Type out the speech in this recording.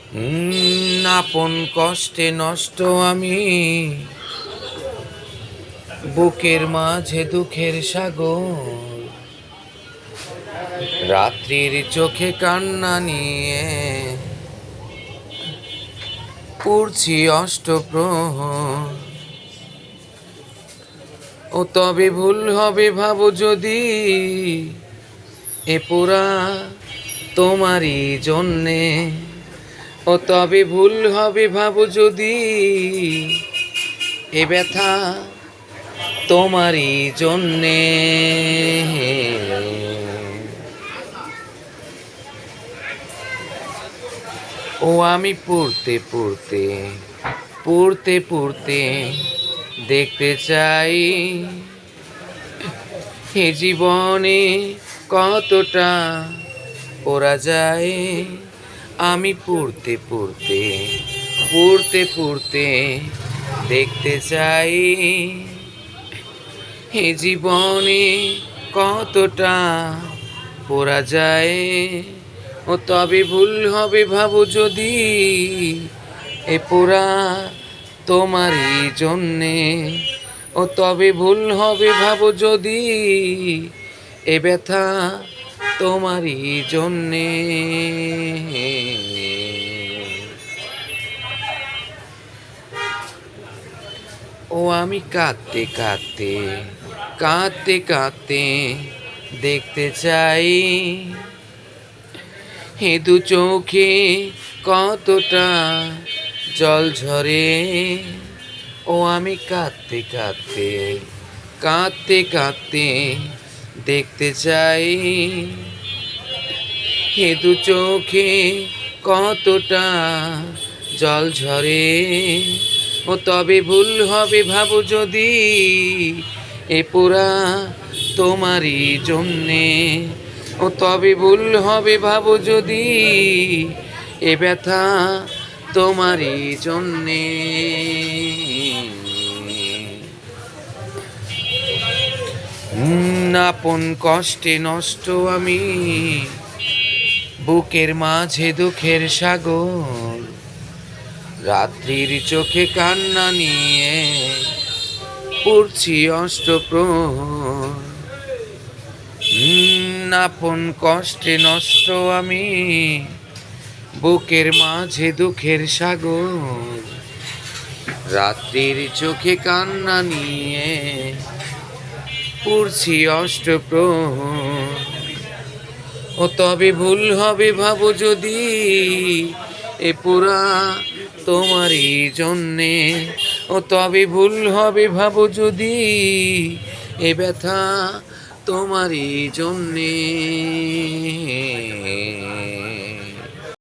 আপন কষ্টে নষ্ট আমি, বুকের মাঝে দুঃখের সাগর। রাত্রির চোখে কান্না নিয়ে পড়ছি অষ্টপ্রহর। ও তবে ভুল হবে ভাবো যদি, এ পুরা তোমারই জন্যে। ও তবে ভুল হবে ভাবো যদি, এ ব্যথা তোমারই জন্যে। ও আমি পড়তে পড়তে পড়তে পড়তে দেখতে চাই, এ জীবনে কতটা পড়া যায়। আমি পড়তে পড়তে পড়তে পড়তে দেখতে চাই, এ জীবনে কতটা পড়া যায়। ও তবে ভুল হবে ভাবো যদি, এ পোড়া তোমারই জন্যে। ও তবে ভুল হবে ভাবো যদি, এ ব্যথা তোমারই জন্যে। ও আমি কাঁদতে কাঁদতে কাঁদতে কাঁদতে দেখতে চাই, হে দু চোখে কতটা জল ঝরে। ও আমি কাঁদতে কাঁদতে কাঁদতে কাঁদতে দেখতে চাই, হে দু চোখে কতটা জল ঝরে। ও তবে ভুল হবে ভাবো যদি, এ পোড়া তোমারই জন্যে। ও তবে ভুল হবে ভাবো যদি, এ ব্যথা তোমারই জন্যে। আপন কষ্টে নষ্ট আমি, বুকের মাঝে দুঃখের সাগর। রাত্রির চোখে কান্না নিয়ে পড়ছি অষ্টপ্রহর। আপন কষ্টে নষ্ট আমি, বুকের মাঝে দুঃখের সাগর। রাত্রির চোখে কান্না নিয়ে পড়ছি অষ্টপ্রহর। ও তবে ভুল হবে ভাবো যদি, এ পুরা তোমারই জন্যে। ও তবে ভুল হবে ভাবো যদি, এ ব্যথা তোমারই জন্যে।